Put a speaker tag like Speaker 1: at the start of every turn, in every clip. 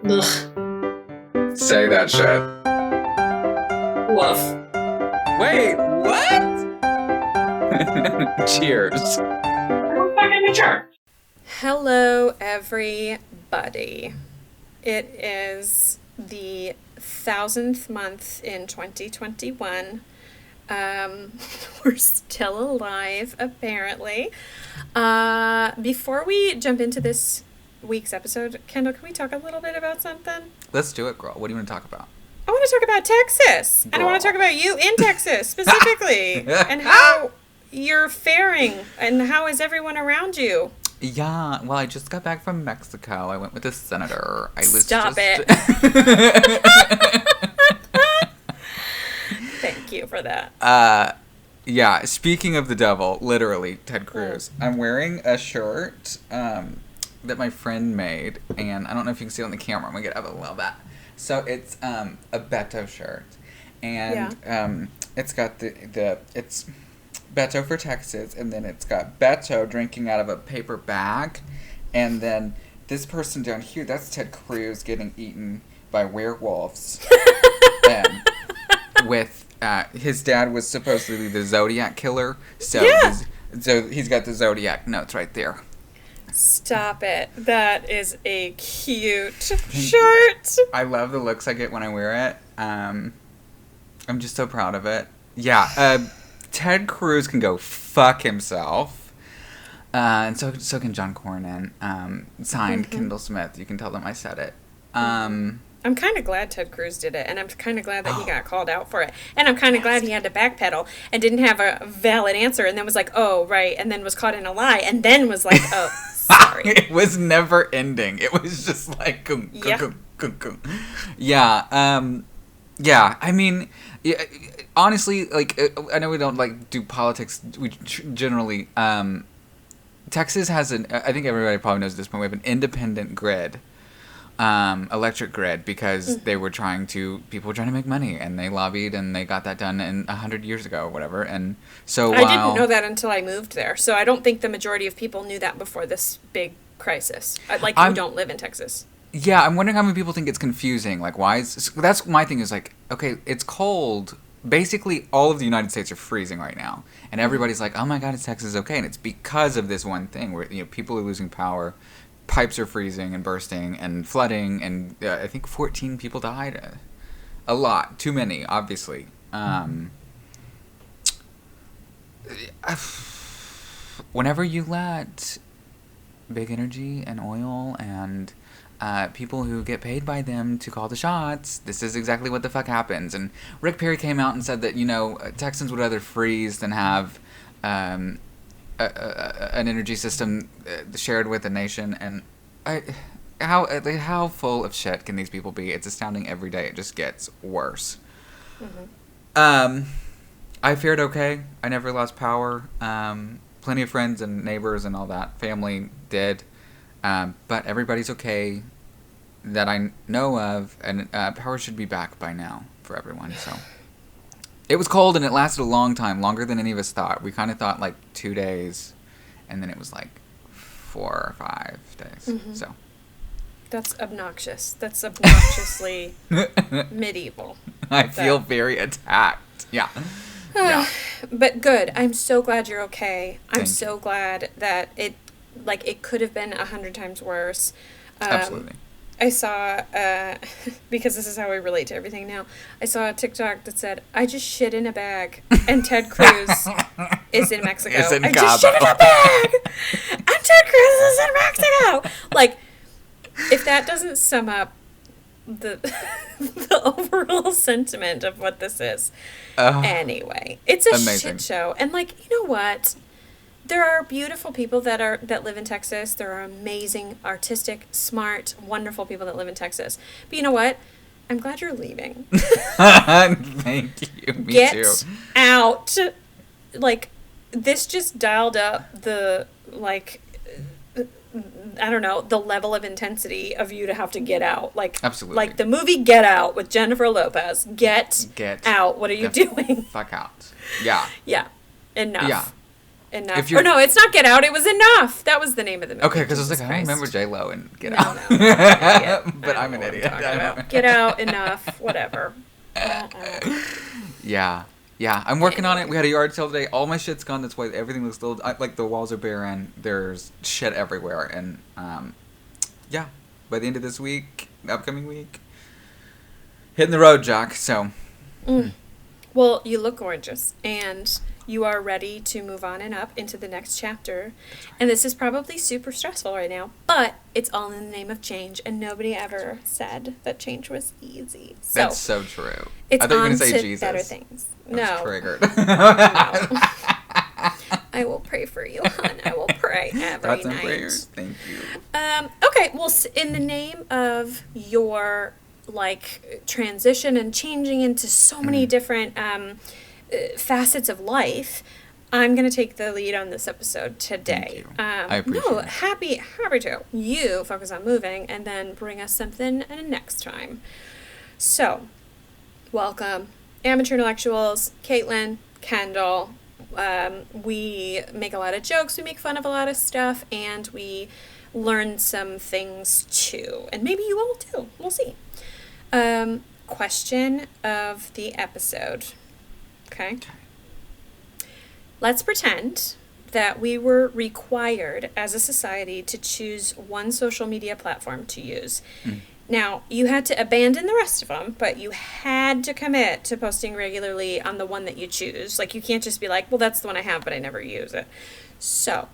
Speaker 1: Ugh.
Speaker 2: Say that shit.
Speaker 1: Woof.
Speaker 2: Wait, what? Cheers.
Speaker 1: I'm fucking mature.
Speaker 3: Hello, everybody. It is the 1000th month in 2021. We're still alive, apparently. Before we jump into this week's episode, Kendall, can we talk a little bit about something?
Speaker 2: Let's do it, girl. What do you want to talk about?
Speaker 3: I want to talk about Texas. And I want to talk about you in Texas, specifically. And how you're faring. And how is everyone around you?
Speaker 2: Yeah, well, I just got back from Mexico. I went with a senator.
Speaker 3: Stop it. Thank you for that.
Speaker 2: Yeah, speaking of the devil, literally, Ted Cruz. I'm wearing a shirt that my friend made, and I don't know if you can see it on the camera. I'm going to get up a little bit. So it's a Beto shirt, and it's got it's Beto for Texas, and then it's got Beto drinking out of a paper bag, and then this person down here, that's Ted Cruz getting eaten by werewolves, with his dad was supposedly the Zodiac killer, so so he's got the Zodiac notes right there.
Speaker 3: Stop it. That is a cute shirt.
Speaker 2: I love the looks I get when I wear it. I'm just so proud of it. Yeah, Ted Cruz can go fuck himself. And so can John Cornyn. Signed, Kendall Smith. You can tell them I said it.
Speaker 3: I'm kind of glad Ted Cruz did it, and I'm kind of glad that he got called out for it. And I'm kind of glad he had to backpedal and didn't have a valid answer, and then was like, oh, right, and then was caught in a lie, and then was like, oh, sorry.
Speaker 2: It was never ending. It was just like, yeah, I mean, honestly, like, I know we don't, like, do politics, we generally, Texas has I think everybody probably knows at this point, we have an independent grid. Electric grid, because people were trying to make money, and they lobbied, and they got that done 100 years ago or whatever. And so
Speaker 3: I didn't know that until I moved there, so I don't think the majority of people knew that before this big crisis. You don't live in Texas.
Speaker 2: Yeah, I'm wondering how many people think it's confusing. Like, why is that's my thing is like, okay, it's cold. Basically, all of the United States are freezing right now, and everybody's like, oh my God, it's Texas, okay, and it's because of this one thing where people are losing power. Pipes are freezing and bursting and flooding, and I think 14 people died. A lot. Too many, obviously. Whenever you let big energy and oil and people who get paid by them to call the shots, this is exactly what the fuck happens. And Rick Perry came out and said that, Texans would rather freeze than have an energy system shared with a nation, and how full of shit can these people be? It's astounding. Every day it just gets worse. I fared okay. I never lost power. Plenty of friends and neighbors and all that. Family did, but everybody's okay that I know of, and power should be back by now for everyone. So. It was cold, and it lasted a long time, longer than any of us thought. We kind of thought, 2 days, and then it was, 4 or 5 days. So
Speaker 3: That's obnoxious. That's obnoxiously medieval.
Speaker 2: I feel very attacked. Yeah.
Speaker 3: But good. I'm so glad you're okay. I'm so glad that it could have been 100 times worse.
Speaker 2: Absolutely.
Speaker 3: I saw, because this is how I relate to everything now, I saw a TikTok that said, I just shit in a bag, and Ted Cruz is in Mexico. I just shit in a bag, and Ted Cruz is in Mexico. If that doesn't sum up the overall sentiment of what this is. Anyway, it's a shit show. And, you know what? There are beautiful people that live in Texas. There are amazing, artistic, smart, wonderful people that live in Texas. But you know what? I'm glad you're leaving.
Speaker 2: Thank you. Me
Speaker 3: too. Get
Speaker 2: too.
Speaker 3: out. This just dialed up the, I don't know, the level of intensity of you to have to get out.
Speaker 2: Absolutely.
Speaker 3: The movie Get Out with Jennifer Lopez. Get out. What are you doing?
Speaker 2: Fuck out. Yeah.
Speaker 3: Yeah. Enough.
Speaker 2: Yeah.
Speaker 3: Enough.
Speaker 2: If you're-
Speaker 3: Or no, it's not Get Out. It was Enough. That was the name of the movie.
Speaker 2: Okay, because I was like,
Speaker 3: Jesus
Speaker 2: I don't
Speaker 3: Christ.
Speaker 2: remember J-Lo and Get
Speaker 3: No,
Speaker 2: Out.
Speaker 3: no, I'm an idiot.
Speaker 2: But
Speaker 3: I
Speaker 2: I'm
Speaker 3: don't
Speaker 2: an
Speaker 3: know what
Speaker 2: idiot.
Speaker 3: I'm talking about. Get Out, Enough, whatever.
Speaker 2: Yeah. Yeah, I'm working on it. We had a yard sale today. All my shit's gone. That's why everything looks little. Like, the walls are barren. There's shit everywhere. And, yeah, by the end of this week, upcoming week, hitting the road, Jack. So.
Speaker 3: Well, you look gorgeous, and you are ready to move on and up into the next chapter. And this is probably super stressful right now, but it's all in the name of change, and nobody ever said that change was easy. So
Speaker 2: That's so true.
Speaker 3: it's
Speaker 2: I thought you were
Speaker 3: on
Speaker 2: going to say
Speaker 3: to
Speaker 2: Jesus.
Speaker 3: better things.
Speaker 2: I was
Speaker 3: No.
Speaker 2: triggered.
Speaker 3: No. I will pray for you, hon. I will pray every
Speaker 2: Thoughts and
Speaker 3: night.
Speaker 2: prayers. Thank you.
Speaker 3: Okay, well, in the name of your transition and changing into so many different facets of life, I'm gonna take the lead on this episode today.
Speaker 2: Thank you. I appreciate
Speaker 3: no,
Speaker 2: it.
Speaker 3: happy to. You focus on moving and then bring us something next time. So, welcome, amateur intellectuals, Caitlin, Kendall. We make a lot of jokes, we make fun of a lot of stuff, and we learn some things too. And maybe you will too. We'll see. Question of the episode. Okay. Let's pretend that we were required as a society to choose one social media platform to use. Now, you had to abandon the rest of them, but you had to commit to posting regularly on the one that you choose. Like, you can't just be like, well, that's the one I have, but I never use it. So,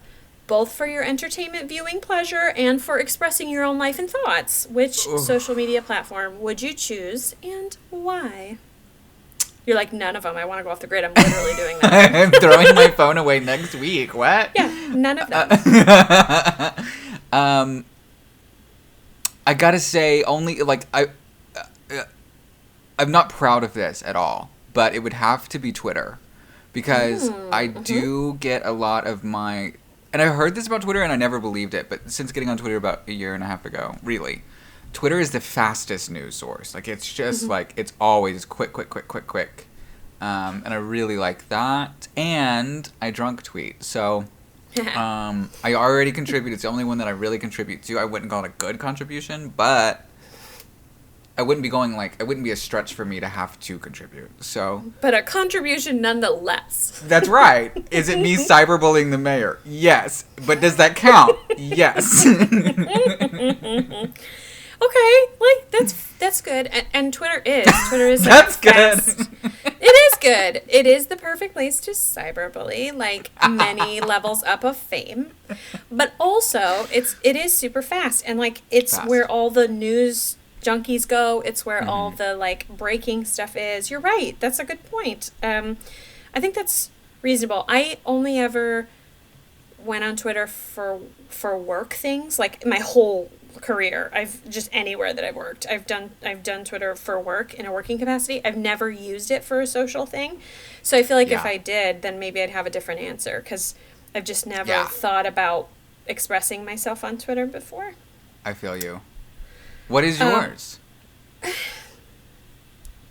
Speaker 3: both for your entertainment viewing pleasure and for expressing your own life and thoughts, which social media platform would you choose and why? You're like, none of them. I want to go off the grid. I'm literally doing that.
Speaker 2: I'm throwing my phone away next week. What?
Speaker 3: Yeah, none of them.
Speaker 2: I gotta say, only, like, I'm not proud of this at all, but it would have to be Twitter. Because I do get a lot of my... And I heard this about Twitter and I never believed it, but since getting on Twitter about a year and a half ago, really, Twitter is the fastest news source. Like, it's just, like, it's always quick. And I really like that. And I drunk tweet. So, I already contribute. It's the only one that I really contribute to. I wouldn't call it a good contribution, but I wouldn't be going, like, it wouldn't be a stretch for me to have to contribute. So.
Speaker 3: But a contribution nonetheless.
Speaker 2: That's right. Is it me cyberbullying the mayor? Yes. But does that count? Yes.
Speaker 3: Okay, like that's good, and Twitter is
Speaker 2: That's good.
Speaker 3: It is good. It is the perfect place to cyberbully, like many levels up of fame, but also it is super fast, and like it's
Speaker 2: Fast.
Speaker 3: where all the news junkies go. It's where all the like breaking stuff is. You're right. That's a good point. I think that's reasonable. I only ever went on Twitter for work things, like my whole career. I've just anywhere that I've worked. I've done Twitter for work in a working capacity. I've never used it for a social thing. So I feel like if I did, then maybe I'd have a different answer because I've just never thought about expressing myself on Twitter before.
Speaker 2: I feel you. What is yours?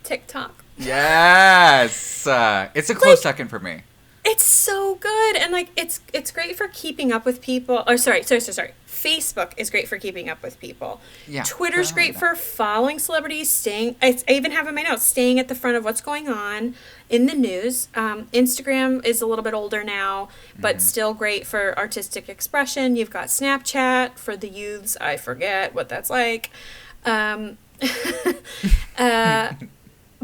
Speaker 3: TikTok.
Speaker 2: Yes. It's a close second for me.
Speaker 3: It's so good, and like it's great for keeping up with people. Oh, sorry. Facebook is great for keeping up with people.
Speaker 2: Yeah.
Speaker 3: Twitter's great for following celebrities, I even have in my notes, staying at the front of what's going on in the news. Instagram is a little bit older now, but still great for artistic expression. You've got Snapchat for the youths. I forget what that's like.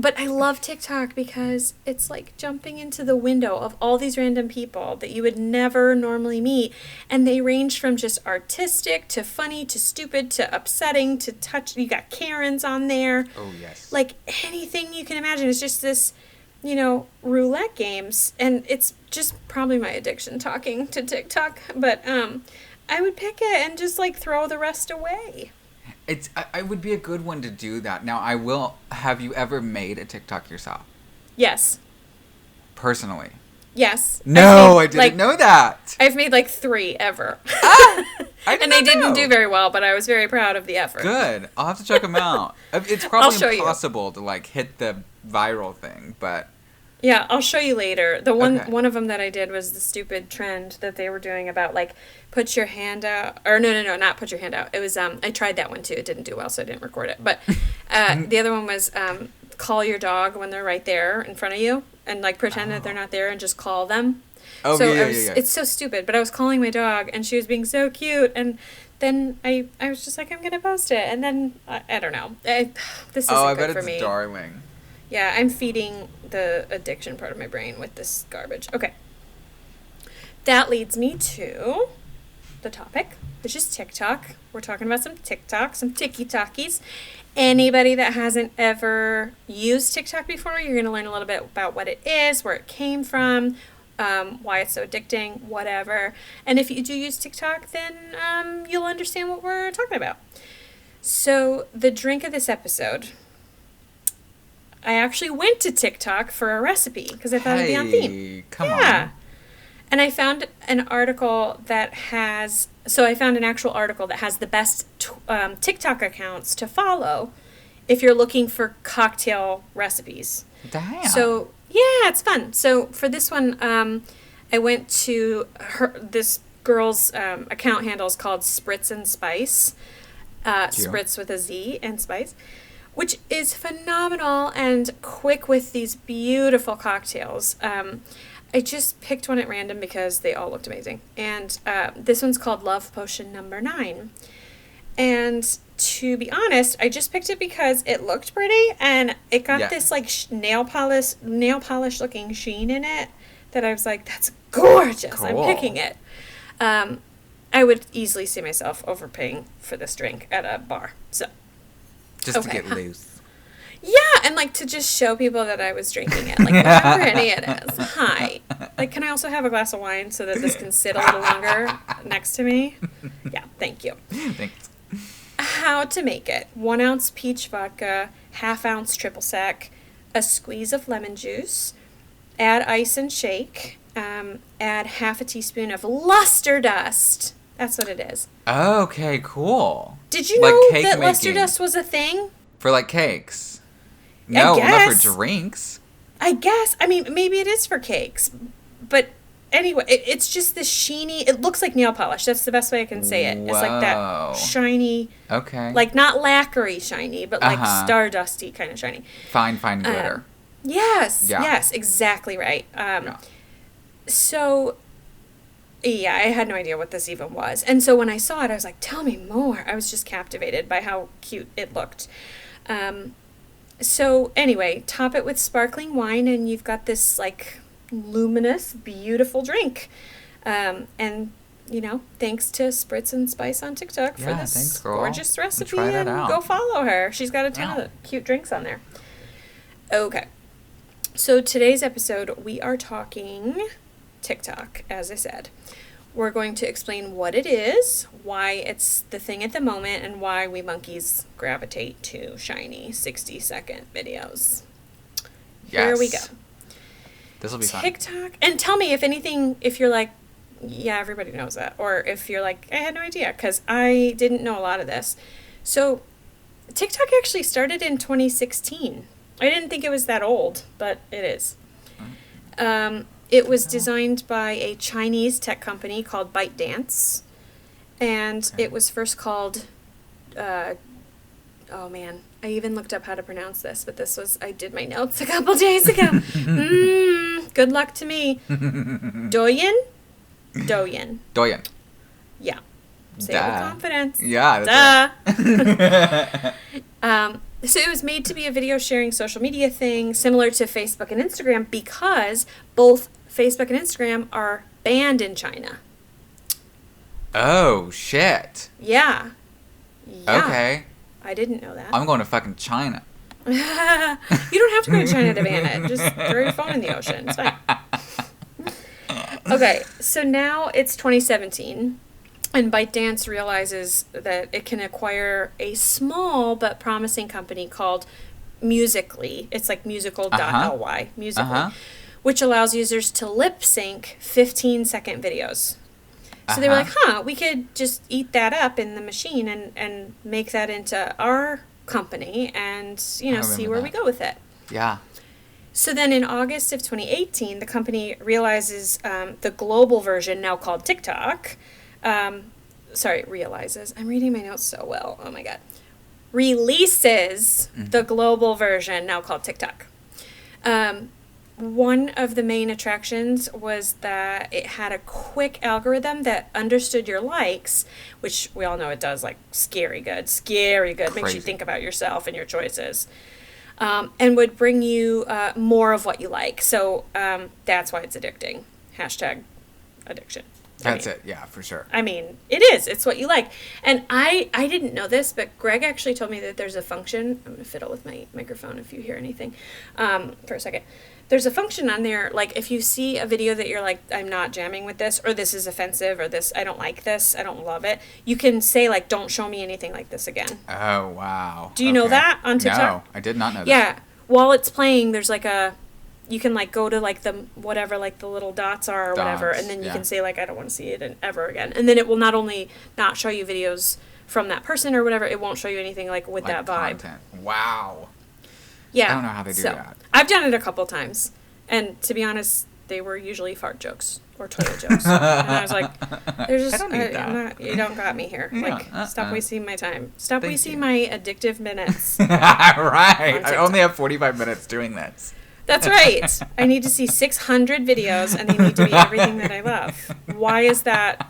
Speaker 3: But I love TikTok because it's like jumping into the window of all these random people that you would never normally meet. And they range from just artistic to funny to stupid to upsetting to touch. You got Karens on there.
Speaker 2: Oh, yes.
Speaker 3: Like anything you can imagine. It's just this, roulette games. And it's just probably my addiction talking to TikTok. But I would pick it and just like throw the rest away.
Speaker 2: I would be a good one to do that. Now, have you ever made a TikTok yourself?
Speaker 3: Yes.
Speaker 2: Personally?
Speaker 3: Yes.
Speaker 2: No, I didn't know that.
Speaker 3: I've made like 3 ever. And they didn't do very well, but I was very proud of the effort.
Speaker 2: Good. I'll have to check them out. It's probably impossible to like hit the viral thing, but
Speaker 3: Yeah, I'll show you later. The one
Speaker 2: Okay.
Speaker 3: one of them that I did was the stupid trend that they were doing about like put your hand out, or no, not put your hand out. It was I tried that one too. It didn't do well, so I didn't record it. But the other one was call your dog when they're right there in front of you and like pretend that they're not there and just call them.
Speaker 2: Oh,
Speaker 3: So
Speaker 2: yeah,
Speaker 3: I was,
Speaker 2: yeah.
Speaker 3: it's so stupid, but I was calling my dog and she was being so cute, and then I was just like, I'm gonna post it, and then I don't know. This isn't
Speaker 2: Oh, I
Speaker 3: good
Speaker 2: bet
Speaker 3: for
Speaker 2: it's
Speaker 3: me.
Speaker 2: darling.
Speaker 3: Yeah, I'm feeding the addiction part of my brain with this garbage. Okay. That leads me to the topic, which is TikTok. We're talking about some TikTok, some Tiki-Talkies. Anybody that hasn't ever used TikTok before, you're going to learn a little bit about what it is, where it came from, why it's so addicting, whatever. And if you do use TikTok, then you'll understand what we're talking about. So the drink of this episode, I actually went to TikTok for a recipe because I thought it'd be on theme.
Speaker 2: Come
Speaker 3: Yeah.
Speaker 2: on.
Speaker 3: And I found an article that has, so I found an actual article that has the best TikTok accounts to follow if you're looking for cocktail recipes.
Speaker 2: Damn.
Speaker 3: So, yeah, it's fun. So for this one, I went to this girl's account handle is called Spritz and Spice. Spritz with a Z and Spice, which is phenomenal and quick with these beautiful cocktails. I just picked one at random because they all looked amazing. And this one's called Love Potion Number 9. And to be honest, I just picked it because it looked pretty and it got this like nail polish looking sheen in it that I was like, that's gorgeous.
Speaker 2: Cool.
Speaker 3: I'm picking it. I would easily see myself overpaying for this drink at a bar. So
Speaker 2: Just to get loose.
Speaker 3: yeah, and like to just show people that I was drinking it, like whatever any it is. Hi, like, can I also have a glass of wine so that this can sit a little longer next to me? Yeah, thank you.
Speaker 2: Thanks.
Speaker 3: How to make it: 1 ounce peach vodka, 1/2 ounce triple sec, a squeeze of lemon juice. Add ice and shake. Add 1/2 teaspoon of luster dust. That's what it is.
Speaker 2: Okay, cool.
Speaker 3: Did you
Speaker 2: Like
Speaker 3: know
Speaker 2: cake
Speaker 3: that luster
Speaker 2: making.
Speaker 3: dust was a thing?
Speaker 2: For like cakes. No, not
Speaker 3: guess.
Speaker 2: for drinks.
Speaker 3: I guess. I mean, maybe it is for cakes. But anyway, it's just this sheeny, it looks like nail polish. That's the best way I can say it. It's like
Speaker 2: Whoa.
Speaker 3: that shiny,
Speaker 2: Okay.
Speaker 3: like not lacquery shiny, but like
Speaker 2: Uh-huh.
Speaker 3: stardusty kind of shiny.
Speaker 2: Fine glitter.
Speaker 3: Yes.
Speaker 2: Yeah.
Speaker 3: Yes, exactly right.
Speaker 2: Yeah.
Speaker 3: So, yeah, I had no idea what this even was. And so when I saw it, I was like, tell me more. I was just captivated by how cute it looked. So anyway, top it with sparkling wine and you've got this like luminous, beautiful drink. And, you know, thanks to Spritz and Spice on TikTok for
Speaker 2: Yeah,
Speaker 3: this
Speaker 2: thanks, girl.
Speaker 3: gorgeous
Speaker 2: We'll
Speaker 3: recipe,
Speaker 2: try that
Speaker 3: and
Speaker 2: out.
Speaker 3: go follow her. She's got a ton
Speaker 2: Yeah.
Speaker 3: of cute drinks on there. Okay. So today's episode, we are talking TikTok, as I said. We're going to explain what it is, why it's the thing at the moment, and why we monkeys gravitate to shiny 60-second videos.
Speaker 2: Yes.
Speaker 3: Here we go.
Speaker 2: This will be fun.
Speaker 3: TikTok. And tell me if anything, if you're like, yeah, everybody knows that. Or if you're like, I had no idea, because I didn't know a lot of this. So TikTok actually started in 2016. I didn't think it was that old, but it is. It was designed by a Chinese tech company called ByteDance. And it was first called, oh man, I even looked up how to pronounce this, but I did my notes a couple days ago. Good luck to me. Douyin? Douyin.
Speaker 2: Douyin.
Speaker 3: Yeah. Say it with confidence.
Speaker 2: Yeah.
Speaker 3: Duh. So it was made to be a video sharing social media thing similar to Facebook and Instagram because both Facebook and Instagram are banned in China.
Speaker 2: Oh, shit.
Speaker 3: Yeah.
Speaker 2: Okay.
Speaker 3: I didn't know that.
Speaker 2: I'm going to fucking China.
Speaker 3: You don't have to go to China to ban it. Just throw your phone in the ocean. It's fine. Okay, so now it's 2017, and ByteDance realizes that it can acquire a small but promising company called Musical.ly. It's like musical.ly, Musical.ly, which allows users to lip sync 15-second videos. So they were like, we could just eat that up in the machine and make that into our company and, see where we go with it.
Speaker 2: Yeah.
Speaker 3: So then in August of 2018, the company realizes the global version, now called TikTok, realizes. I'm reading my notes so well. Oh my God. Releases the global version, now called TikTok. One of the main attractions was that it had a quick algorithm that understood your likes, which we all know it does, like scary good. Makes you
Speaker 2: Crazy.
Speaker 3: think about yourself and your choices. And would bring you more of what you like. So that's why it's addicting. Hashtag addiction.
Speaker 2: That's it. Yeah, for sure.
Speaker 3: I mean, it is. It's what you like. And I didn't know this, but Greg actually told me that there's a function. I'm going to fiddle with my microphone if you hear anything for a second. There's a function on there, like if you see a video that you're like, I'm not jamming with this, or this is offensive, or this, I don't like this, I don't love it. You can say like, don't show me anything like this again.
Speaker 2: Oh, wow.
Speaker 3: Do you know that on TikTok?
Speaker 2: No, I did not know that.
Speaker 3: Yeah. While it's playing, there's like you can like go to like the whatever like the little dots are or whatever, and then you can say like I don't want to see it ever again, and then it will not only not show you videos from that person or whatever, it won't show you anything like with that vibe.
Speaker 2: Content. Wow.
Speaker 3: Yeah.
Speaker 2: I don't know how they do that.
Speaker 3: I've done it a couple times, and to be honest, they were usually fart jokes or toilet jokes, and I was like, "There's just
Speaker 2: I don't need that.
Speaker 3: you don't got me here.
Speaker 2: Yeah,
Speaker 3: Like, stop wasting my time. Stop
Speaker 2: Thank
Speaker 3: wasting
Speaker 2: you.
Speaker 3: my addictive minutes."
Speaker 2: Right. I only have 45 minutes doing this.
Speaker 3: That's right. I need to see 600 videos, and they need to be everything that I love. Why is that?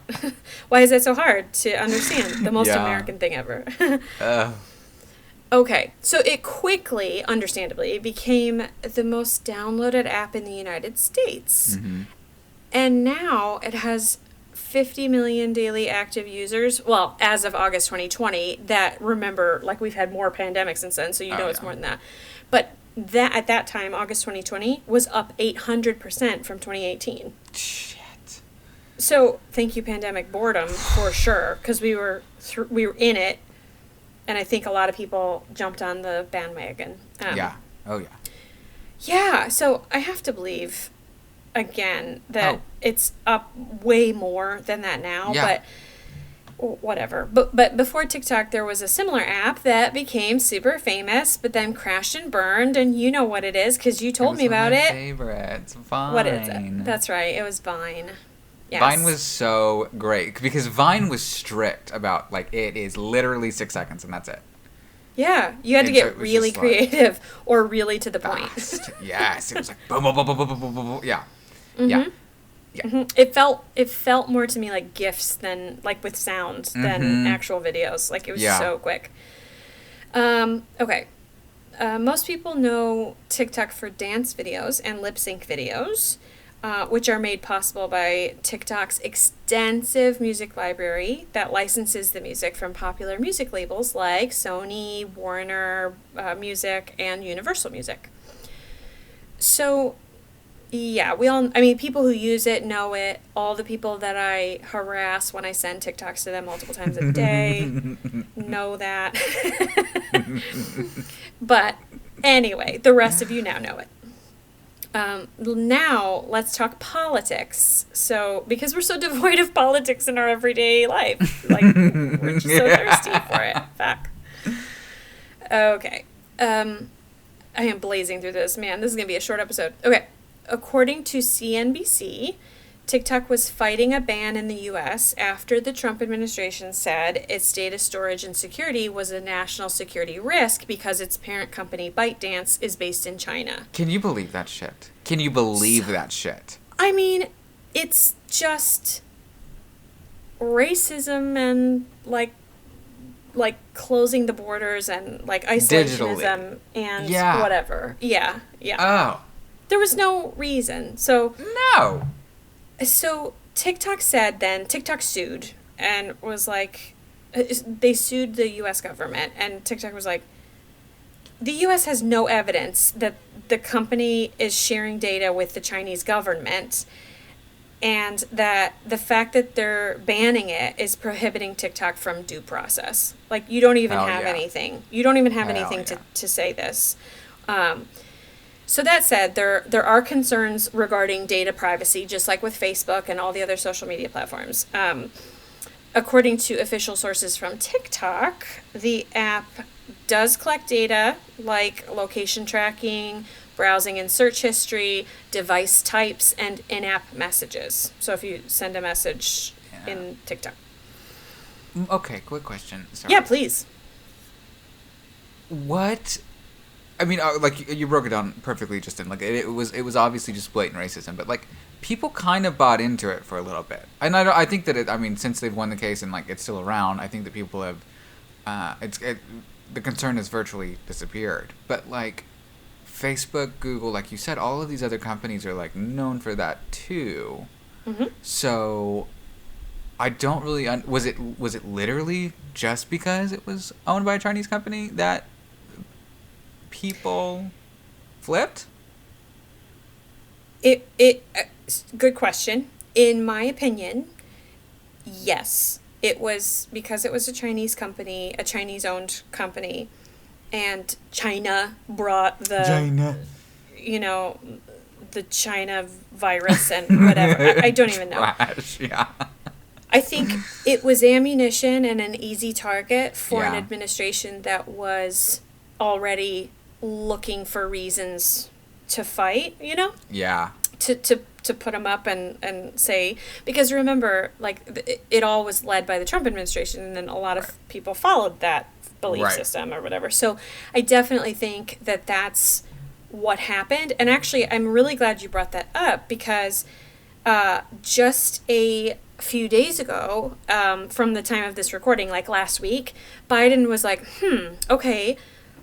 Speaker 3: Why is that so hard to understand? The most American thing ever. Okay, so it quickly, understandably, became the most downloaded app in the United States.
Speaker 2: Mm-hmm.
Speaker 3: And now it has 50 million daily active users. Well, as of August 2020, that, remember, like we've had more pandemics since then, so it's more than that. But that at that time, August 2020, was up 800% from 2018.
Speaker 2: Shit.
Speaker 3: So thank you, pandemic boredom, for sure, because we were in it. And I think a lot of people jumped on the bandwagon.
Speaker 2: Yeah. Oh, yeah.
Speaker 3: Yeah. So I have to believe, again, that it's up way more than that now.
Speaker 2: Yeah.
Speaker 3: But whatever. But before TikTok, there was a similar app that became super famous, but then crashed and burned. And you know what it is because you told me about it.
Speaker 2: Favorites. Vine.
Speaker 3: What is it? That's right. It was Vine. Yes.
Speaker 2: Vine was so great because Vine was strict about like it is literally 6 seconds and that's it.
Speaker 3: Yeah, you had to get really creative or really to the point.
Speaker 2: Yes, it was like boom, boom, boom, boom, boom, boom, boom, boom. Yeah, yeah.
Speaker 3: It felt more to me like GIFs than like with sound than actual videos. Like it was so quick. Okay. Most people know TikTok for dance videos and lip sync videos. Which are made possible by TikTok's extensive music library that licenses the music from popular music labels like Sony, Warner Music, and Universal Music. So, yeah, people who use it know it. All the people that I harass when I send TikToks to them multiple times a day know that. But anyway, the rest of you now know it. Now let's talk politics. So, because we're so devoid of politics in our everyday life, like we're just so thirsty for it. Fuck. Okay. I am blazing through this. Man, this is gonna be a short episode. Okay. According to CNBC, TikTok was fighting a ban in the U.S. after the Trump administration said its data storage and security was a national security risk because its parent company ByteDance is based in China.
Speaker 2: Can you believe that shit? Can you believe that shit?
Speaker 3: I mean, it's just racism and like closing the borders and like isolationism and whatever. Yeah.
Speaker 2: Oh.
Speaker 3: There was no reason. So
Speaker 2: No.
Speaker 3: So TikTok sued and was like, they sued the U.S. government, and TikTok was like, the U.S. has no evidence that the company is sharing data with the Chinese government, and that the fact that they're banning it is prohibiting TikTok from due process. Like, you don't even have anything. You don't even have anything to say this. So that said, there are concerns regarding data privacy, just like with Facebook and all the other social media platforms. According to official sources from TikTok, the app does collect data like location tracking, browsing in search history, device types, and in-app messages. So if you send a message in TikTok.
Speaker 2: Okay, quick question. Sorry.
Speaker 3: Yeah, please.
Speaker 2: What? I mean, like you broke it down perfectly, just in like it was obviously just blatant racism, but like people kind of bought into it for a little bit, and I think that I mean, since they've won the case and like it's still around, I think that people have, the concern has virtually disappeared. But like Facebook, Google, like you said, all of these other companies are like known for that too.
Speaker 3: Mm-hmm.
Speaker 2: So I don't really was it literally just because it was owned by a Chinese company that people flipped?
Speaker 3: Good question. In my opinion, yes. It was because it was a Chinese company, a Chinese-owned company, and China brought the the China virus and whatever. I don't even know.
Speaker 2: Flash, yeah.
Speaker 3: I think it was ammunition and an easy target for an
Speaker 2: Yeah.
Speaker 3: administration that was already looking for reasons to fight,
Speaker 2: Yeah.
Speaker 3: to put them up and say, because remember, like, it all was led by the Trump administration, and then a lot of people followed that belief
Speaker 2: Right.
Speaker 3: system or whatever. So I definitely think that that's what happened. And actually, I'm really glad you brought that up, because just a few days ago, from the time of this recording, like last week, Biden was like, okay,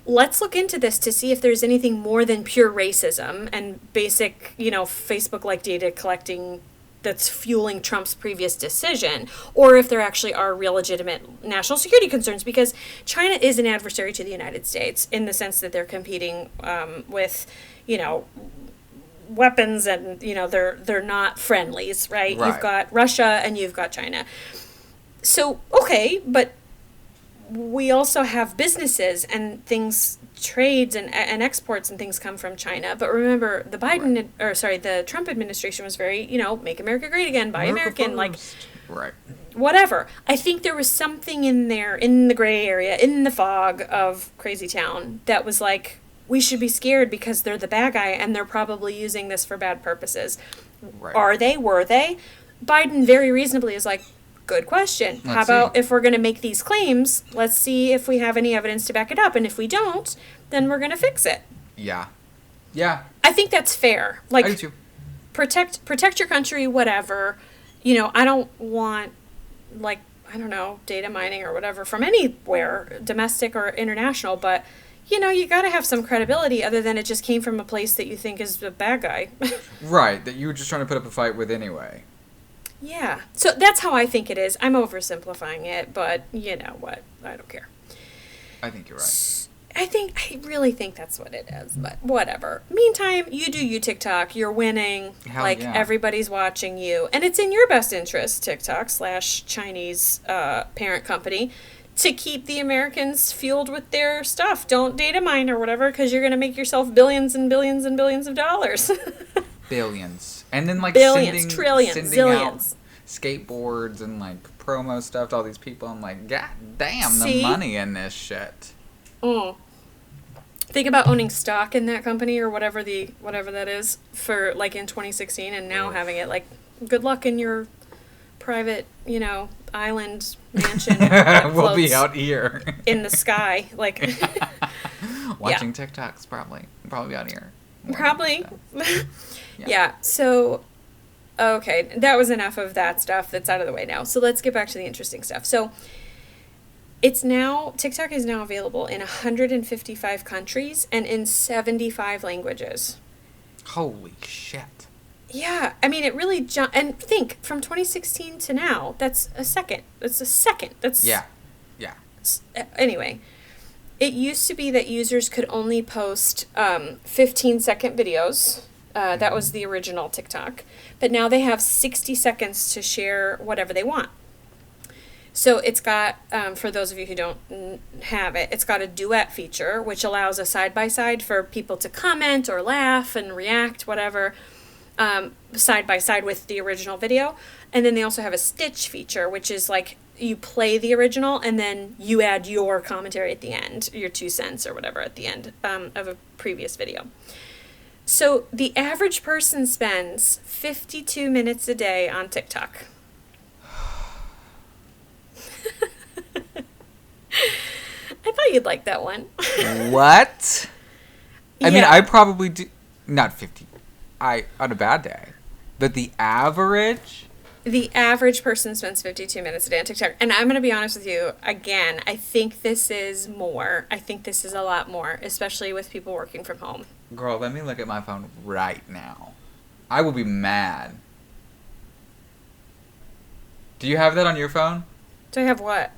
Speaker 3: let's look into this to see if there's anything more than pure racism and basic, Facebook-like data collecting that's fueling Trump's previous decision, or if there actually are real legitimate national security concerns, because China is an adversary to the United States in the sense that they're competing with, weapons, and, they're not friendlies, right?
Speaker 2: Right.
Speaker 3: You've got Russia and you've got China. So, okay, but we also have businesses and things, trades and exports and things come from China. But remember, the Trump administration was very, make America great again, buy American, like,
Speaker 2: right.
Speaker 3: whatever. I think there was something in there, in the gray area, in the fog of Crazy Town, that was like, we should be scared because they're the bad guy and they're probably using this for bad purposes.
Speaker 2: Right.
Speaker 3: Are they? Were they? Biden very reasonably is like, good question. How about if we're going to make these claims, let's see if we have any evidence to back it up. And if we don't, then we're going to fix it.
Speaker 2: Yeah. Yeah.
Speaker 3: I think that's fair. Like,
Speaker 2: I do too.
Speaker 3: protect your country, whatever. I don't want, like, I don't know, data mining or whatever from anywhere, domestic or international, but, you got to have some credibility other than it just came from a place that you think is a bad guy.
Speaker 2: Right, that you were just trying to put up a fight with anyway.
Speaker 3: Yeah. So that's how I think it is. I'm oversimplifying it, but you know what? I don't care.
Speaker 2: I think you're right.
Speaker 3: I really think that's what it is, but whatever. Meantime, you do you, TikTok. You're winning.
Speaker 2: Hell yeah.
Speaker 3: Everybody's watching you. And it's in your best interest, TikTok / Chinese parent company, to keep the Americans fueled with their stuff. Don't data mine or whatever, because you're going to make yourself billions and billions and billions of dollars.
Speaker 2: Billions. And then, like,
Speaker 3: billions, trillions,
Speaker 2: sending
Speaker 3: zillions.
Speaker 2: out skateboards and, like, promo stuff to all these people. I'm like, God damn,
Speaker 3: See?
Speaker 2: the money in this shit.
Speaker 3: Think about owning stock in that company or whatever that is for, like, in 2016, and now having it, like, good luck in your private, island mansion. That
Speaker 2: We'll be
Speaker 3: floats
Speaker 2: out here.
Speaker 3: in the sky, like.
Speaker 2: Watching TikToks, probably out here.
Speaker 3: Probably.
Speaker 2: Yeah.
Speaker 3: Yeah. So, okay, that was enough of that stuff that's out of the way now. So let's get back to the interesting stuff. So TikTok is now available in 155 countries and in 75 languages.
Speaker 2: Holy shit.
Speaker 3: Yeah, I mean, it really jumped. And think, from 2016 to now, that's a second. That's
Speaker 2: Yeah.
Speaker 3: Anyway, it used to be that users could only post 15-second videos. That was the original TikTok. But now they have 60 seconds to share whatever they want. So it's got, for those of you who don't have it, it's got a duet feature, which allows a side-by-side for people to comment or laugh and react, whatever, side-by-side with the original video. And then they also have a stitch feature, which is like you play the original and then you add your commentary at the end, your 2 cents or whatever at the end of a previous video. So the average person spends 52 minutes a day on TikTok. I thought you'd like that one.
Speaker 2: What? I mean,
Speaker 3: Yeah.
Speaker 2: I probably do. Not 50. On a bad day. But the average?
Speaker 3: The average person spends 52 minutes a day on TikTok. And I'm going to be honest with you, again, I think this is more. I think this is a lot more, especially with people working from home.
Speaker 2: Girl, let me look at my phone right now. I will be mad. Do you have that on your phone?
Speaker 3: Do I have what?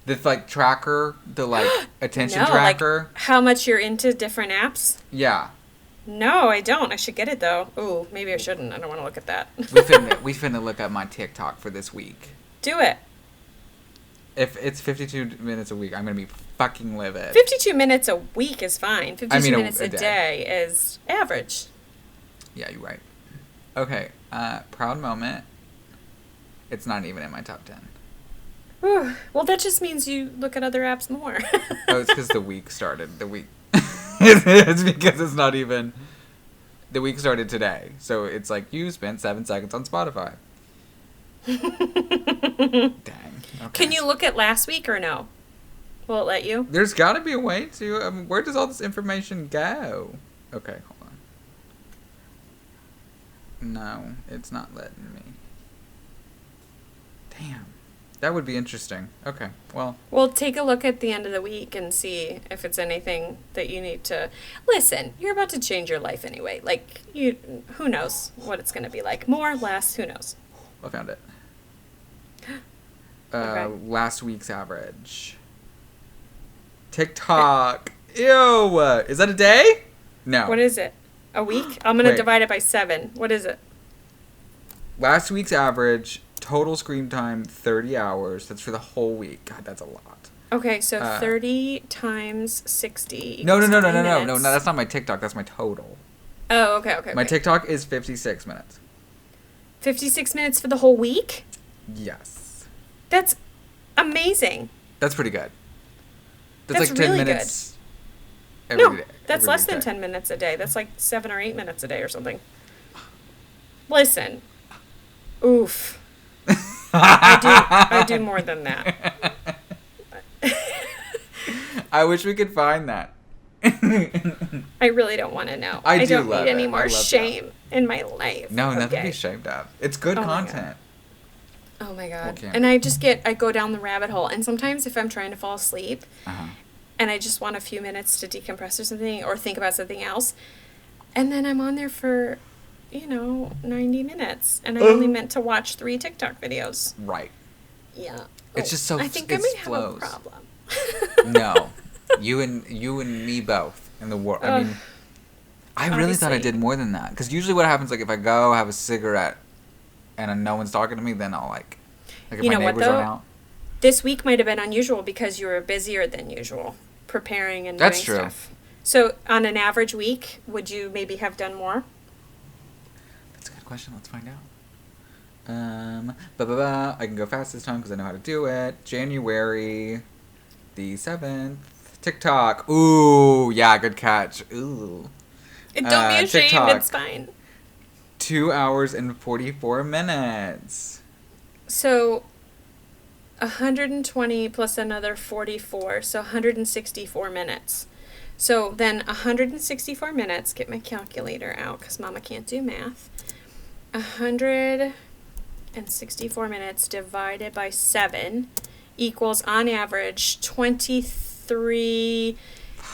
Speaker 2: This, like, tracker? The, like, attention
Speaker 3: No,
Speaker 2: tracker?
Speaker 3: like how much you're into different apps?
Speaker 2: Yeah.
Speaker 3: No, I don't. I should get it, though. Ooh, maybe I shouldn't. I don't want to look at that.
Speaker 2: We finna look at my TikTok for this week.
Speaker 3: Do it.
Speaker 2: If it's 52 minutes a week, I'm gonna be fucking livid.
Speaker 3: 52 minutes a week is fine. 52 minutes
Speaker 2: a
Speaker 3: a
Speaker 2: day.
Speaker 3: day is average.
Speaker 2: Yeah, you're right. Okay, proud moment. It's not even in my top 10.
Speaker 3: Whew. Well, that just means you look at other apps more.
Speaker 2: Oh, it's because the week started. The week. It's because it's not even. The week started today. So it's like you spent 7 seconds on Spotify. Dang. Okay.
Speaker 3: Can you look at last week or no? Will it let you?
Speaker 2: There's got to be a way to. Where does all this information go? Okay, hold on. No, it's not letting me. Damn. That would be interesting. Okay, well.
Speaker 3: Well, take a look at the end of the week and see if it's anything that you need to. Listen, you're about to change your life anyway. Like, who knows what it's going to be like. More, less, who knows?
Speaker 2: I found it.
Speaker 3: Okay.
Speaker 2: Last week's average. TikTok. Ew. Is that a day? No.
Speaker 3: What is it? A week? I'm going to
Speaker 2: Wait.
Speaker 3: divide it by 7. What is it?
Speaker 2: Last week's average, total screen time, 30 hours. That's for the whole week. God, that's a lot.
Speaker 3: Okay, so 30 times 60.
Speaker 2: No,
Speaker 3: equals 20
Speaker 2: no,
Speaker 3: minutes.
Speaker 2: that's not my TikTok. That's my total.
Speaker 3: Oh, okay.
Speaker 2: My TikTok is 56 minutes.
Speaker 3: 56 minutes for the whole week?
Speaker 2: Yes.
Speaker 3: That's amazing.
Speaker 2: That's pretty good.
Speaker 3: That's
Speaker 2: like 10
Speaker 3: really
Speaker 2: minutes.
Speaker 3: No, that's less than 10 minutes a day. That's like 7 or 8 minutes a day or something. Listen. Oof. I do more than that.
Speaker 2: I wish we could find that.
Speaker 3: I really don't want to know.
Speaker 2: I do
Speaker 3: don't
Speaker 2: love
Speaker 3: need any
Speaker 2: it. I
Speaker 3: more
Speaker 2: love
Speaker 3: shame in my life.
Speaker 2: No, nothing to
Speaker 3: okay?
Speaker 2: be ashamed of. It's good
Speaker 3: Oh my
Speaker 2: content.
Speaker 3: Oh my god.
Speaker 2: Okay.
Speaker 3: And I go down the rabbit hole. And sometimes if I'm trying to fall asleep and I just want a few minutes to decompress or something or think about something else, and then I'm on there for, 90 minutes. And I only meant to watch 3 TikTok videos.
Speaker 2: Right.
Speaker 3: Yeah.
Speaker 2: It's just so
Speaker 3: I think
Speaker 2: it
Speaker 3: I may
Speaker 2: flows.
Speaker 3: have a problem.
Speaker 2: No. You and me both in the world. I mean, I really thought I
Speaker 3: Honestly.
Speaker 2: did more than that. Because usually what happens, like, if I go have a cigarette and no one's talking to me, then I'll, like if
Speaker 3: You
Speaker 2: my
Speaker 3: know what,
Speaker 2: neighbors
Speaker 3: though?
Speaker 2: aren't out.
Speaker 3: This week might have been unusual because you were busier than usual preparing and
Speaker 2: That's
Speaker 3: doing
Speaker 2: true.
Speaker 3: stuff. So on an average week, would you maybe have done more?
Speaker 2: That's a good question. Let's find out. I can go fast this time because I know how to do it. January the 7th. TikTok. Ooh, yeah, good catch. Ooh.
Speaker 3: Don't be ashamed.
Speaker 2: TikTok.
Speaker 3: It's fine.
Speaker 2: 2 hours and 44 minutes.
Speaker 3: So 120 plus another 44, so 164 minutes. So then 164 minutes, get my calculator out because Mama can't do math. 164 minutes divided by 7 equals on average 23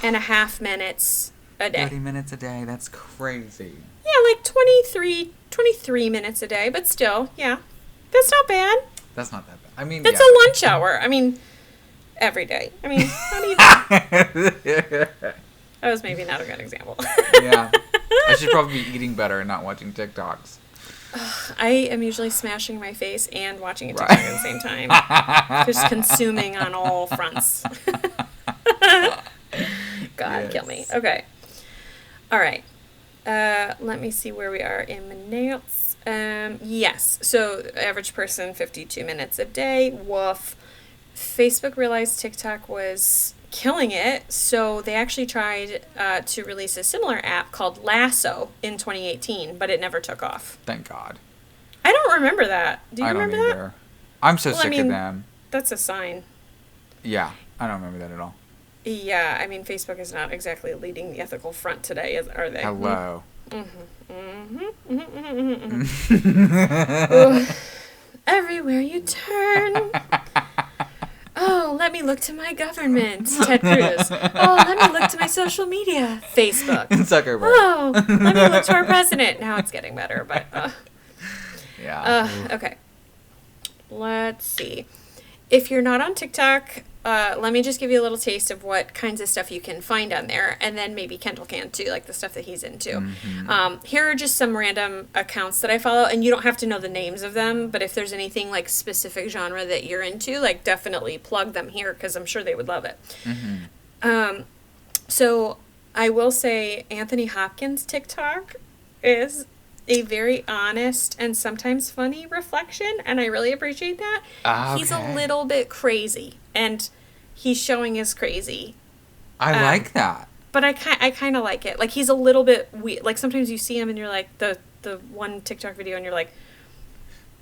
Speaker 3: and a half minutes a day.
Speaker 2: 30 minutes a day. That's crazy.
Speaker 3: Yeah, like 23 minutes a day, but still, yeah. That's not bad.
Speaker 2: That's not that bad. I mean,
Speaker 3: That's
Speaker 2: yeah.
Speaker 3: a lunch hour. I mean, every day. I mean, not even. That was maybe not a good example.
Speaker 2: Yeah. I should probably be eating better and not watching TikToks.
Speaker 3: I am usually smashing my face and watching a TikTok
Speaker 2: Right.
Speaker 3: at the same time. Just consuming on all fronts. God,
Speaker 2: Yes.
Speaker 3: kill me. Okay. All right. Let me see where we are in my notes. Yes. So, average person, 52 minutes a day. Woof. Facebook realized TikTok was killing it. So they actually tried to release a similar app called Lasso in 2018, but it never took off.
Speaker 2: Thank God.
Speaker 3: I don't remember that. Do you remember that? I don't either.
Speaker 2: I'm so sick of them.
Speaker 3: That's a sign.
Speaker 2: Yeah, I don't remember that at all.
Speaker 3: Yeah, I mean, Facebook is not exactly leading the ethical front today, are they?
Speaker 2: Hello.
Speaker 3: Everywhere you turn. Oh, let me look to my government, Ted Cruz. Oh, let me look to my social media, Facebook.
Speaker 2: Zuckerberg.
Speaker 3: Oh, let me look to our president. Now it's getting better, but...
Speaker 2: yeah.
Speaker 3: Okay. Let's see. If you're not on TikTok, let me just give you a little taste of what kinds of stuff you can find on there, and then maybe Kendall can too, like the stuff that he's into.
Speaker 2: Mm-hmm.
Speaker 3: Here are just some random accounts that I follow, and you don't have to know the names of them, but if there's anything like specific genre that you're into, like definitely plug them here, because I'm sure they would love it.
Speaker 2: Mm-hmm.
Speaker 3: So I will say Anthony Hopkins' TikTok is a very honest and sometimes funny reflection, and I really appreciate that.
Speaker 2: Okay.
Speaker 3: He's a little bit crazy, and he's showing his crazy.
Speaker 2: I like that.
Speaker 3: But I kind of like it. Like, he's a little bit weird. Like, sometimes you see him and you're like, the one TikTok video, and you're like,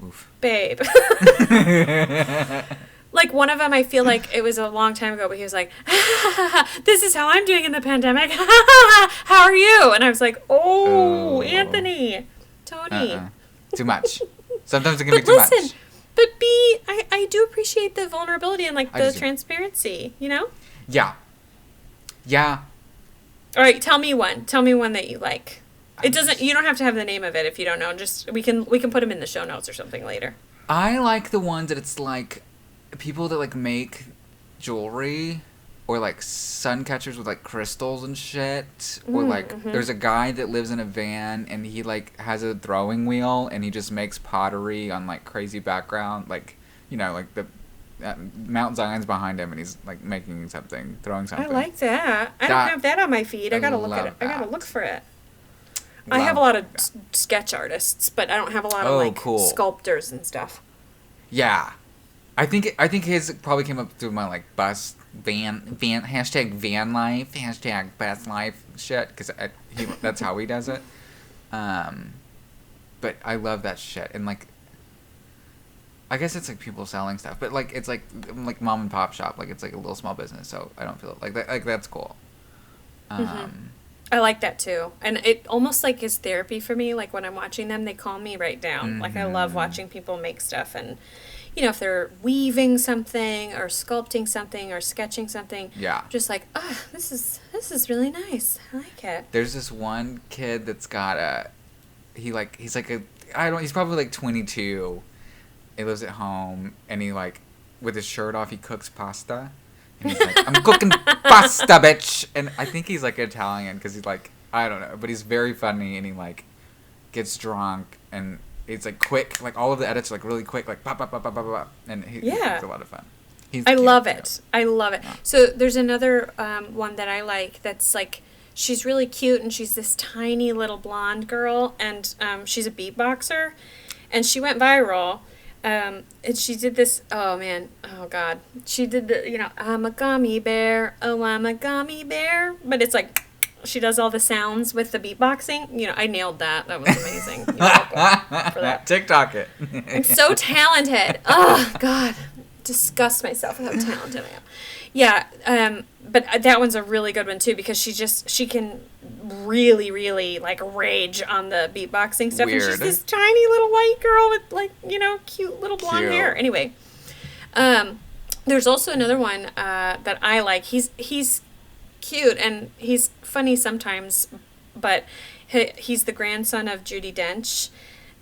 Speaker 2: oof.
Speaker 3: Babe. Like, one of them, I feel like it was a long time ago, but he was like, this is how I'm doing in the pandemic. How are you? And I was like, oh, Anthony, Tony.
Speaker 2: Too much. Sometimes it can be too much.
Speaker 3: But I do appreciate the vulnerability and, like, the transparency, you know?
Speaker 2: Yeah. Yeah.
Speaker 3: All right, tell me one. Tell me one that you like. You don't have to have the name of it if you don't know. Just, we can put them in the show notes or something later.
Speaker 2: I like the ones that it's, like, people that, like, make jewelry or, like, sun catchers with, like, crystals and shit. Or, like, there's a guy that lives in a van and he, like, has a throwing wheel and he just makes pottery on, like, crazy background. Like, you know, like, the Mount Zion's behind him and he's, like, making something, throwing something.
Speaker 3: I like that. I don't have that on my feed. I gotta look at it. I gotta look for it. I have a lot of sketch artists, but I don't have a lot of, like,
Speaker 2: cool.
Speaker 3: sculptors and stuff.
Speaker 2: Yeah. I think his probably came up through my, like, van hashtag van life, hashtag best life shit, because that's how he does it. But I love that shit, and, like, I guess it's, like, people selling stuff, but, like, it's, like mom and pop shop, like, it's, like, a little small business, so I don't feel like that, like, that's cool.
Speaker 3: I like that too, and it almost, like, is therapy for me. Like, when I'm watching them, they calm me right down. Like, I love watching people make stuff, and you know, if they're weaving something or sculpting something or sketching something, just like, oh, this is really nice. I like it.
Speaker 2: There's this one kid that's got he's probably like 22. He lives at home and he, like, with his shirt off, he cooks pasta. And he's like, I'm cooking pasta, bitch. And I think he's, like, Italian because he's, like, I don't know, but he's very funny and he, like, gets drunk and it's, like, quick. Like, all of the edits are, like, really quick. Like, pop, pop, pop, pop, pop, pop. And he's a lot of fun.
Speaker 3: I love it. I love it. So there's another one that I like that's, like, she's really cute, and she's this tiny little blonde girl, and she's a beatboxer, and she went viral. And she did this, oh, man, oh, God. She did the, you know, I'm a gummy bear, oh, I'm a gummy bear. But it's, like, she does all the sounds with the beatboxing. You know, I nailed that. That was amazing. You're welcome for that.
Speaker 2: TikTok it.
Speaker 3: I'm so talented. Oh, God. Disgust myself with how talented I am. Yeah, but that one's a really good one, too, because she can really, really, like, rage on the beatboxing stuff.
Speaker 2: Weird.
Speaker 3: And she's this tiny little white girl with, like, you know, cute little blonde hair. Anyway, there's also another one that I like. He's cute and he's funny sometimes, but he's the grandson of Judi Dench,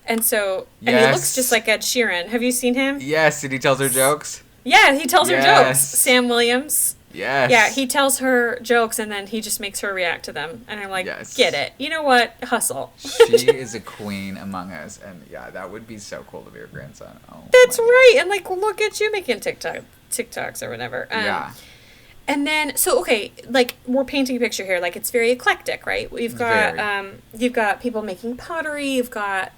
Speaker 3: and so and he looks just like Ed Sheeran. Have you seen him?
Speaker 2: Yes, and he tells her jokes.
Speaker 3: Yeah, he tells her jokes. Sam Williams.
Speaker 2: Yes.
Speaker 3: Yeah, he tells her jokes and then he just makes her react to them, and I'm like, get it? You know what? Hustle.
Speaker 2: She is a queen among us, and yeah, that would be so cool to be her grandson. Oh,
Speaker 3: that's right, and like, look at you making TikToks or whatever. And then, so okay, like we're painting a picture here. Like it's very eclectic, right? We've got you've got people making pottery. You've got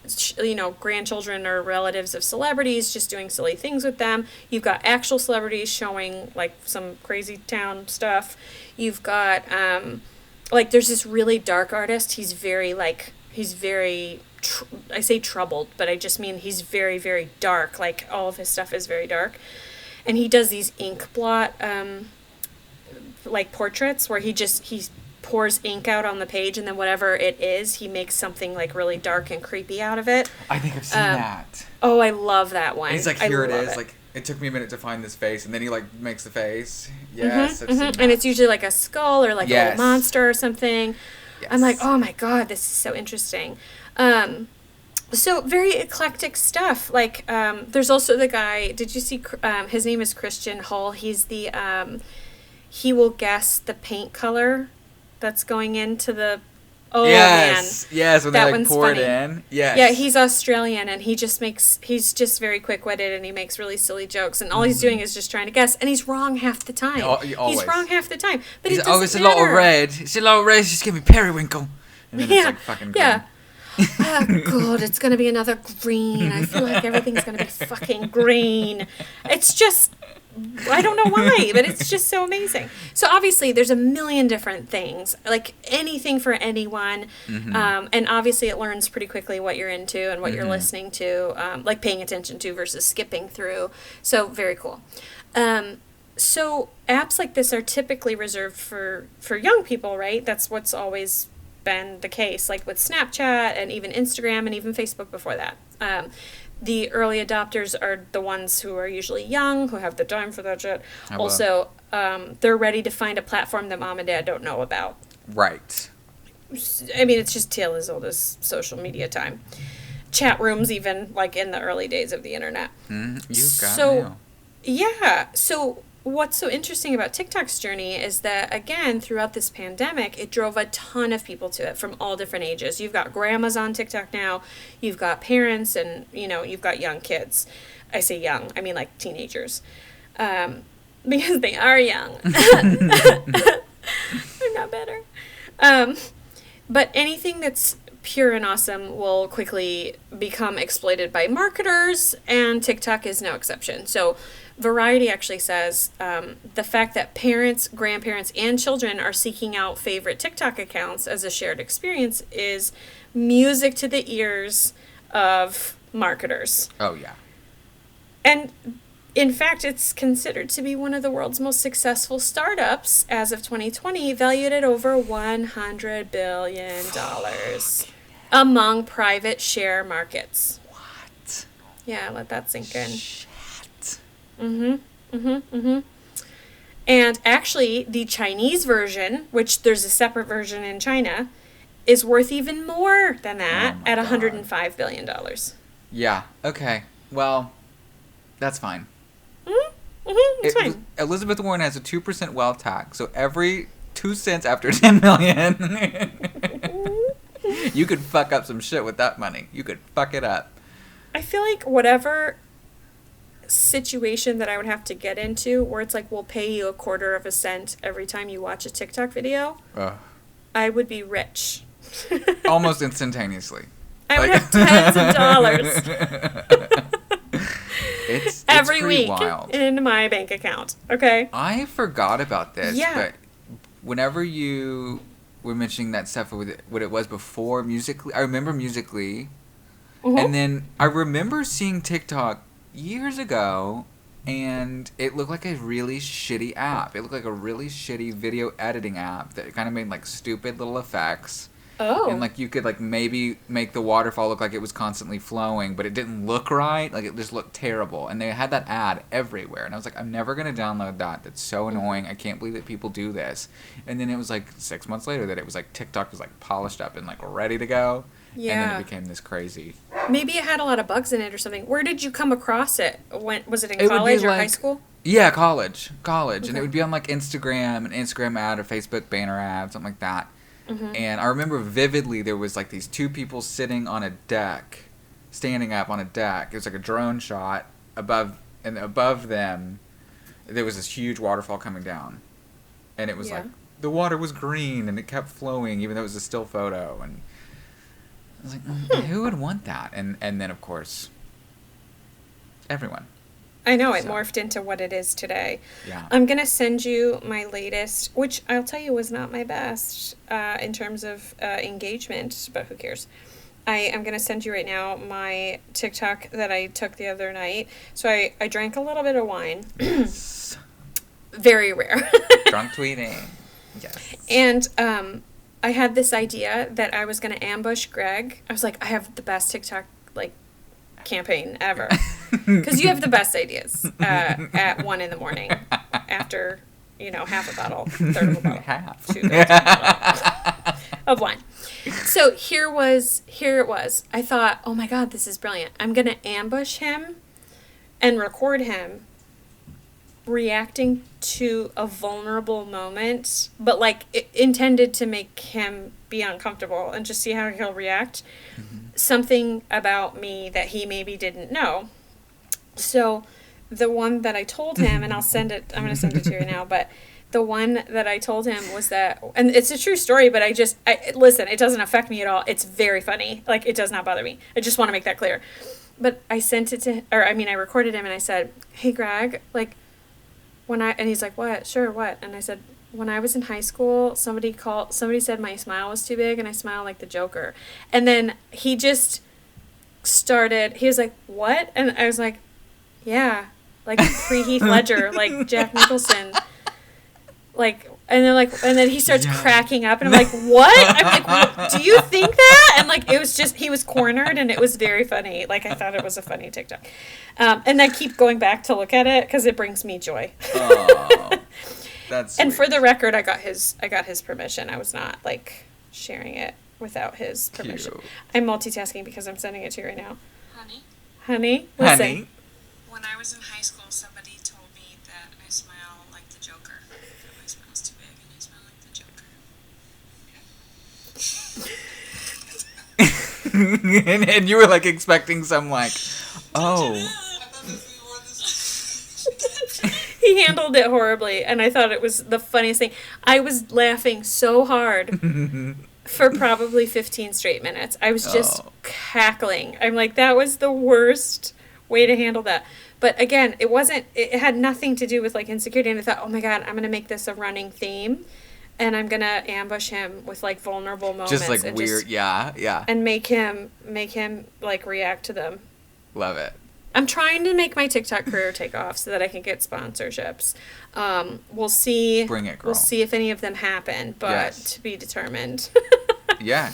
Speaker 3: grandchildren or relatives of celebrities just doing silly things with them. You've got actual celebrities showing like some crazy town stuff. You've got like there's this really dark artist. He's very I say troubled, but I just mean he's very, very dark. Like all of his stuff is very dark, and he does these ink blot like portraits where he pours ink out on the page, and then whatever it is, he makes something like really dark and creepy out of it.
Speaker 2: I think I've seen that.
Speaker 3: Oh, I love that one.
Speaker 2: And he's like, here it is. Like, it took me a minute to find this face, and then he like makes the face. Yes, I've seen that.
Speaker 3: And it's usually like a skull or like a little monster or something. Yes. I'm like, oh my god, this is so interesting. So very eclectic stuff. Like, there's also the guy. Did you see? His name is Christian Hull. He's the he will guess the paint color that's going into the. Oh
Speaker 2: yes, man. Yes, when
Speaker 3: that
Speaker 2: they like pour
Speaker 3: funny.
Speaker 2: It in. Yes.
Speaker 3: Yeah, he's Australian, and he's just very quick-witted, and he makes really silly jokes, and all he's doing is just trying to guess, and he's wrong half the time.
Speaker 2: Always.
Speaker 3: He's wrong half the time, but
Speaker 2: he's
Speaker 3: it doesn't
Speaker 2: it's
Speaker 3: matter.
Speaker 2: A lot of red. It's a lot of red. Just give me periwinkle. And then it's like fucking green.
Speaker 3: Yeah. Oh god, it's gonna be another green. I feel like everything's gonna be fucking green. It's just, I don't know why, but it's just so amazing. So obviously there's a million different things, like anything for anyone. And obviously it learns pretty quickly what you're into and what you're listening to, like paying attention to versus skipping through. So very cool. So apps like this are typically reserved for young people, right? That's what's always been the case, like with Snapchat and even Instagram and even Facebook before that. The early adopters are the ones who are usually young, who have the time for that shit. Also, they're ready to find a platform that mom and dad don't know about.
Speaker 2: Right.
Speaker 3: I mean, it's just tale as old as social media time. Chat rooms, even, like in the early days of the internet.
Speaker 2: You've got mail.
Speaker 3: Yeah. So what's so interesting about TikTok's journey is that, again, throughout this pandemic, it drove a ton of people to it from all different ages. You've got grandmas on TikTok now, you've got parents, and, you've got young kids. I say young, I mean like teenagers. Because they are young. I'm not better. But anything that's pure and awesome will quickly become exploited by marketers, and TikTok is no exception. So Variety actually says the fact that parents, grandparents, and children are seeking out favorite TikTok accounts as a shared experience is music to the ears of marketers.
Speaker 2: Oh, yeah.
Speaker 3: And in fact, it's considered to be one of the world's most successful startups as of 2020, valued at over $100 billion among private share markets.
Speaker 2: What?
Speaker 3: Yeah, let that sink in.
Speaker 2: Shit.
Speaker 3: And actually, the Chinese version, which there's a separate version in China, is worth even more than that at $105 billion.
Speaker 2: Yeah, okay. Well, that's fine.
Speaker 3: It's fine.
Speaker 2: Elizabeth Warren has a 2% wealth tax, so every 2 cents after 10 million, you could fuck up some shit with that money. You could fuck it up.
Speaker 3: I feel like whatever situation that I would have to get into where it's like we'll pay you 1/4 cent every time you watch a TikTok video, I would be rich.
Speaker 2: Almost instantaneously.
Speaker 3: I would have tens of dollars.
Speaker 2: It's
Speaker 3: every week
Speaker 2: wild.
Speaker 3: In my bank account. Okay.
Speaker 2: I forgot about this.
Speaker 3: Yeah.
Speaker 2: But whenever you were mentioning that stuff with what it was before Musical.ly, I remember Musical.ly, and then I remember seeing TikTok years ago, and it looked like a really shitty app. It looked like a really shitty video editing app that kind of made like stupid little effects.
Speaker 3: Oh.
Speaker 2: And like you could like maybe make the waterfall look like it was constantly flowing, but it didn't look right. Like it just looked terrible. And they had that ad everywhere. And I was like, I'm never going to download that. That's so annoying. I can't believe that people do this. And then it was like 6 months later that it was like TikTok was like polished up and like ready to go. Yeah. And then it became this crazy.
Speaker 3: Maybe it had a lot of bugs in it or something. Where did you come across it? Was it in college or high school?
Speaker 2: Yeah, college. Okay. And it would be on like Instagram, an Instagram ad or Facebook banner ad, something like that. And I remember vividly there was like these 2 people sitting on a deck, standing up on a deck. It was like a drone shot above them. There was this huge waterfall coming down. And it was
Speaker 3: Yeah.
Speaker 2: like, the water was green and it kept flowing even though it was a still photo. And I was like, who would want that? And then, of course, everyone.
Speaker 3: I know, it
Speaker 2: So.
Speaker 3: morphed into what it is today.
Speaker 2: Yeah.
Speaker 3: I'm going to send you my latest, which I'll tell you was not my best in terms of engagement, but who cares? I am going to send you right now my TikTok that I took the other night. So I drank a little bit of wine.
Speaker 2: Yes.
Speaker 3: Very rare.
Speaker 2: Drunk tweeting. Yes.
Speaker 3: And I had this idea that I was going to ambush Greg. I was like, I have the best TikTok, like, campaign ever. Because you have the best ideas at 1 a.m. after, half a bottle, third of a bottle.
Speaker 2: Half.
Speaker 3: 2/3 of a bottle of wine. So here it was. I thought, oh my God, this is brilliant. I'm going to ambush him and record him reacting to a vulnerable moment, but intended to make him be uncomfortable and just see how he'll react. Mm-hmm. Something about me that he maybe didn't know. So the one that I told him, and I'm going to send it to you now, but the one that I told him was that, and it's a true story, but listen, it doesn't affect me at all. It's very funny. Like, it does not bother me. I just want to make that clear. But I recorded him and I said, hey, Greg, and he's like, what? Sure, what? And I said, when I was in high school, somebody said my smile was too big and I smiled like the Joker. And then he just he was like, what? And I was like, yeah, like pre-Heath Ledger, like Jack Nicholson. And then he starts cracking up, and I'm like, what? I'm like, what? Do you think that? And it was just, he was cornered, and it was very funny. I thought it was a funny TikTok. And I keep going back to look at it because it brings me joy.
Speaker 2: Oh, that's sweet.
Speaker 3: And for the record, I got his permission. I was not sharing it without his permission.
Speaker 2: Cute.
Speaker 3: I'm multitasking because I'm sending it to you right now.
Speaker 4: Honey,
Speaker 3: listen.
Speaker 2: Honey.
Speaker 4: when I was in high school, somebody told me that I smile like the Joker. That my smile's too big and I smile like the Joker.
Speaker 2: and you were expecting some oh.
Speaker 3: He handled it horribly, and I thought it was the funniest thing. I was laughing so hard for probably 15 straight minutes. I was just cackling. I'm like, that was the worst way to handle that. But again, it had nothing to do with insecurity, and I thought, oh my God, I'm going to make this a running theme, and I'm going to ambush him with vulnerable moments.
Speaker 2: Just
Speaker 3: and
Speaker 2: weird, yeah.
Speaker 3: And make him react to them.
Speaker 2: Love it.
Speaker 3: I'm trying to make my TikTok career take off so that I can get sponsorships. We'll see.
Speaker 2: Bring it, girl.
Speaker 3: We'll see if any of them happen, but
Speaker 2: Yes.
Speaker 3: to be determined.
Speaker 2: Yeah.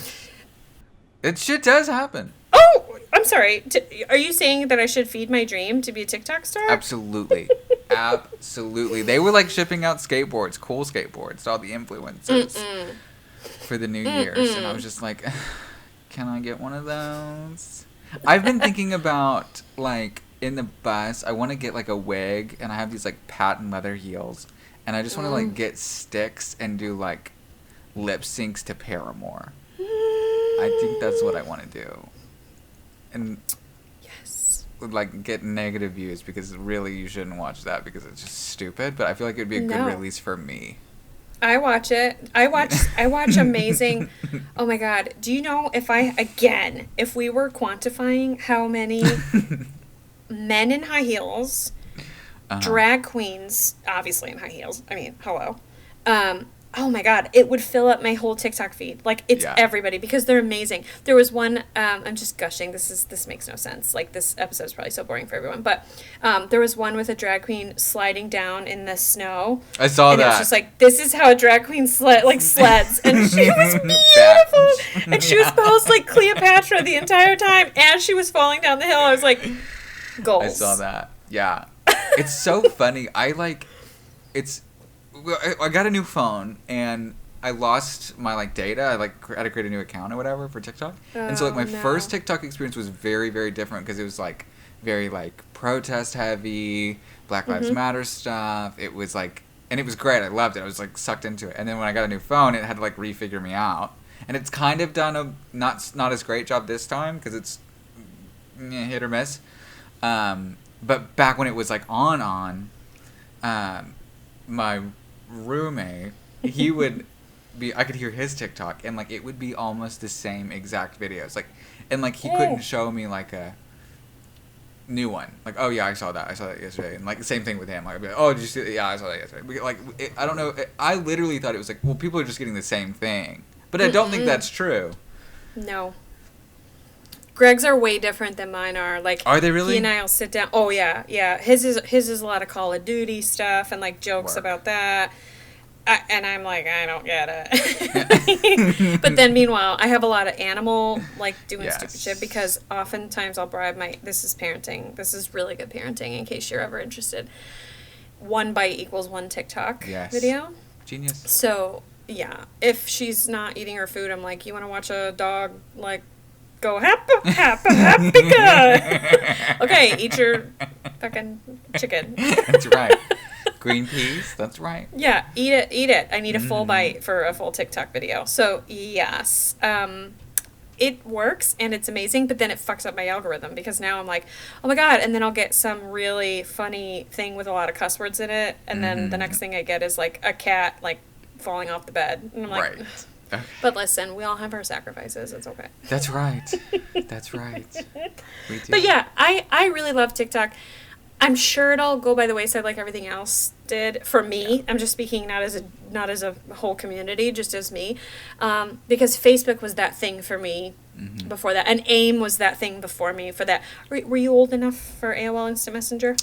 Speaker 2: Shit does happen.
Speaker 3: Oh, I'm sorry. Are you saying that I should feed my dream to be a TikTok star?
Speaker 2: Absolutely. Absolutely. They were shipping out skateboards, cool skateboards to all the influencers for the New Year's. And I was just like, can I get one of those? I've been thinking about, in the bus, I want to get, a wig, and I have these, patent leather heels, and I just want to, get sticks and do, lip syncs to Paramore. I think that's what I want to do. And,
Speaker 3: Yes.
Speaker 2: get negative views, because really you shouldn't watch that, because it's just stupid, but I feel like it would be a good release for me.
Speaker 3: I watch it. I watch amazing. Oh my God. Do you know if we were quantifying how many men in high heels, drag queens, obviously in high heels. I mean, hello. Oh my God, it would fill up my whole TikTok feed. It's everybody, because they're amazing. There was one, I'm just gushing. This makes no sense. This episode's probably so boring for everyone. But there was one with a drag queen sliding down in the snow.
Speaker 2: I saw that.
Speaker 3: And it was just this is how a drag queen sleds. And she was beautiful. And she was posed like Cleopatra the entire time. As she was falling down the hill, I was like, goals.
Speaker 2: I saw that. Yeah. It's so funny. I got a new phone, and I lost my data. I had to create a new account or whatever for TikTok. And so my first TikTok experience was very, very different, because it was very protest heavy, Black Lives Matter stuff. It was and it was great. I loved it. I was sucked into it. And then when I got a new phone, it had to refigure me out. And it's kind of done a not as great job this time, because it's hit or miss. But back when it was on, my roommate, he would I could hear his TikTok, and like it would be almost the same exact videos, like, and like he couldn't show me like a new one, like, oh yeah, I saw that yesterday, and like the same thing with him, like, I'd be like, oh, did you see that? Yeah, I saw that yesterday. Like I don't know, I literally thought it was like, well, people are just getting the same thing, but I don't think that's true.
Speaker 3: No. Greg's are way different than mine are. Like,
Speaker 2: are they really?
Speaker 3: He and I'll sit down. Oh yeah. His is a lot of Call of Duty stuff and like jokes about that. And I'm like, I don't get it. But then meanwhile, I have a lot of animal, like, doing stupid shit, because oftentimes I'll bribe this is parenting. This is really good parenting, in case you're ever interested. 1 bite equals 1 TikTok video. Genius. So, yeah, if she's not eating her food, I'm like, you want to watch a dog, like, go happy good. Okay, eat your fucking chicken.
Speaker 2: That's right. Green peas, that's right.
Speaker 3: Yeah, eat it. I need a full bite for a full TikTok video. So, yes. It works, and it's amazing, but then it fucks up my algorithm, because now I'm like, oh my god, and then I'll get some really funny thing with a lot of cuss words in it, and then the next thing I get is, like, a cat, like, falling off the bed. And I'm like, right. But listen, we all have our sacrifices. It's okay.
Speaker 2: That's right. That's right. We do.
Speaker 3: But yeah, I really love TikTok. I'm sure it'll go by the wayside like everything else did for me. Yeah. I'm just speaking not as a whole community, just as me, because Facebook was that thing for me before that, and AIM was that thing before me for that. Were you old enough for AOL Instant Messenger?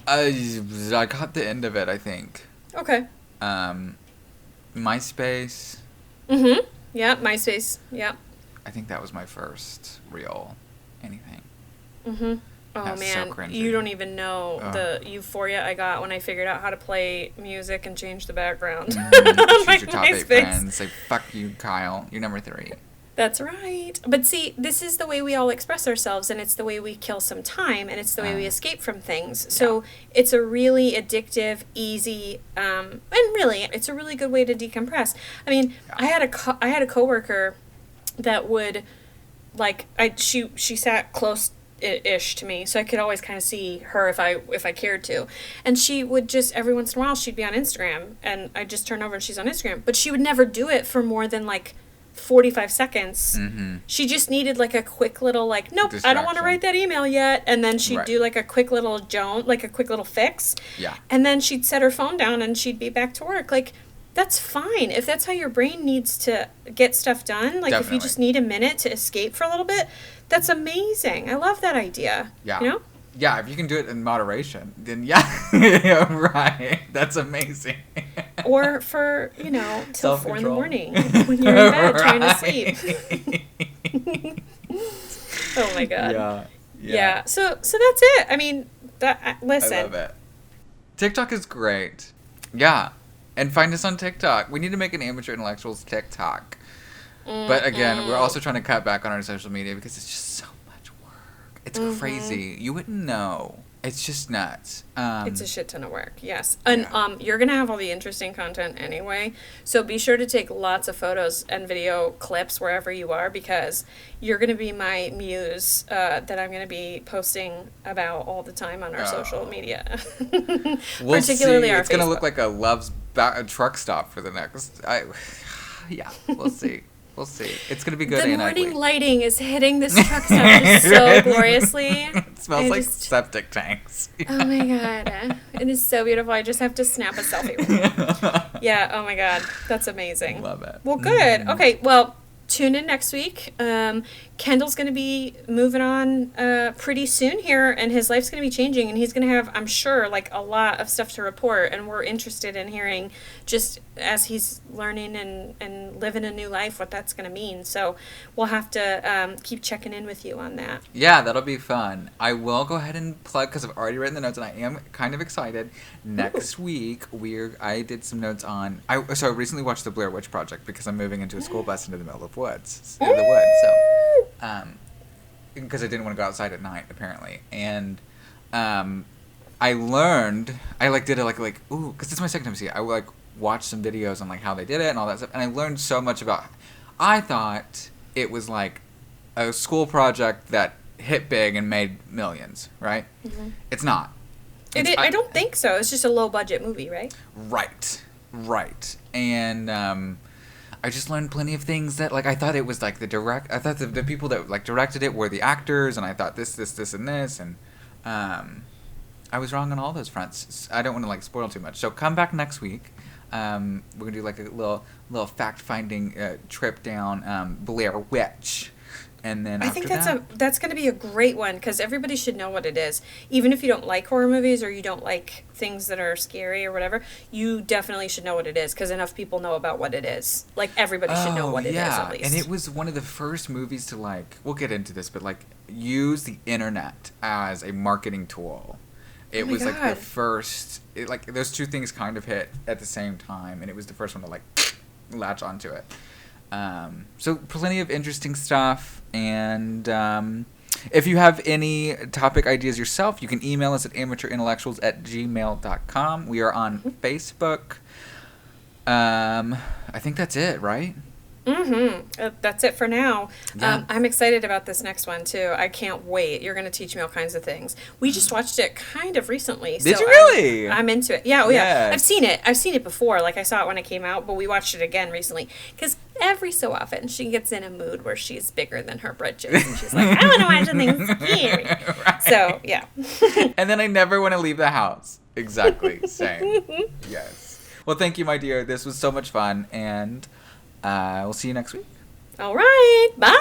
Speaker 2: I got the end of it, I think.
Speaker 3: Okay.
Speaker 2: MySpace.
Speaker 3: Yeah, MySpace. Yeah.
Speaker 2: I think that was my first real anything.
Speaker 3: Oh,
Speaker 2: that's
Speaker 3: man,
Speaker 2: so
Speaker 3: you don't even know the euphoria I got when I figured out how to play music and change the background.
Speaker 2: Choose your top 8 friends. Say, fuck you, Kyle. You're number 3.
Speaker 3: That's right. But see, this is the way we all express ourselves, and it's the way we kill some time, and it's the way we escape from things. So it's a really addictive, easy, and really, it's a really good way to decompress. I mean, I had a coworker that would, like, she sat close ish to me, so I could always kind of see her if I cared to, and she would just every once in a while she'd be on Instagram, and I'd just turn over and she's on Instagram, but she would never do it for more than like 45 seconds. She just needed like a quick little like, nope, I don't want to write that email yet, and then she'd do like a quick little like a quick little fix, and then she'd set her phone down and she'd be back to work. Like, that's fine if that's how your brain needs to get stuff done. Like, if you just need a minute to escape for a little bit, that's amazing. I love that idea.
Speaker 2: Yeah.
Speaker 3: You know?
Speaker 2: Yeah, if you can do it in moderation, then yeah, right. That's amazing.
Speaker 3: Or for, till 4 a.m. when you're in bed trying to sleep. Oh my god. Yeah. So that's it. I mean, listen.
Speaker 2: I love it. TikTok is great. Yeah. And find us on TikTok. We need to make an Amateur Intellectuals TikTok. But again, we're also trying to cut back on our social media because it's just so much work. It's crazy. You wouldn't know. It's just nuts.
Speaker 3: It's a shit ton of work, yes. And you're going to have all the interesting content anyway. So be sure to take lots of photos and video clips wherever you are, because you're going to be my muse that I'm going to be posting about all the time on our social media.
Speaker 2: We'll
Speaker 3: particularly
Speaker 2: see.
Speaker 3: our
Speaker 2: It's going to look like a Love's truck stop for the next... yeah, we'll see. We'll see. It's going to be good and ugly.
Speaker 3: The morning lighting is hitting this truck stop just so gloriously.
Speaker 2: It smells like septic tanks.
Speaker 3: Oh my god. It is so beautiful. I just have to snap a selfie. Yeah, oh my god. That's amazing.
Speaker 2: Love it.
Speaker 3: Well, good. Okay, well, tune in next week. Kendall's going to be moving on pretty soon here, and his life's going to be changing, and he's going to have, I'm sure, like a lot of stuff to report, and we're interested in hearing, just as he's learning and living a new life, what that's going to mean. So we'll have to keep checking in with you on that.
Speaker 2: Yeah, that'll be fun. I will go ahead and plug, because I've already written the notes, and I am kind of excited. Next week, I did some notes on... I recently watched The Blair Witch Project, because I'm moving into a school bus into the middle of the woods, so... because I didn't want to go outside at night, apparently, and I learned, I did it ooh, because it's my second time seeing it. I watched some videos on how they did it and all that stuff, and I learned so much about. I thought it was like a school project that hit big and made millions, right? It's not.
Speaker 3: I don't think so. It's just a low budget movie, right?
Speaker 2: Right. And I just learned plenty of things that, like, I thought it was, like, I thought the people that, like, directed it were the actors, and I thought this, and this, and I was wrong on all those fronts. I don't want to, like, spoil too much. So come back next week. We're going to do, like, a little fact-finding trip down Blair Witch. And then
Speaker 3: I think that's going to be a great one, because everybody should know what it is. Even if you don't like horror movies or you don't like things that are scary or whatever, you definitely should know what it is, because enough people know about what it is. Like, everybody should know what it is, at least.
Speaker 2: And it was one of the first movies to, like, we'll get into this, but, like, use the internet as a marketing tool. It was, like, the first, like, those two things kind of hit at the same time, and it was the first one to, like, latch onto it. So plenty of interesting stuff, and if you have any topic ideas yourself, you can email us at amateurintellectuals@gmail.com. We are on Facebook. I think that's it, right?
Speaker 3: That's it for now.
Speaker 2: Yeah.
Speaker 3: I'm excited about this next one too. I can't wait. You're going to teach me all kinds of things. We just watched it kind of recently.
Speaker 2: Did you really?
Speaker 3: I'm into it. Yeah,
Speaker 2: Yeah.
Speaker 3: I've seen it. I've seen it before. Like, I saw it when it came out, but we watched it again recently because every so often she gets in a mood where she's bigger than her britches, and she's like, I want to watch something scary.
Speaker 2: Right.
Speaker 3: So yeah.
Speaker 2: And then I never want to leave the house. Exactly. Same. Yes. Well, thank you, my dear. This was so much fun, and we'll see you next week.
Speaker 3: All right. Bye.
Speaker 2: Bye.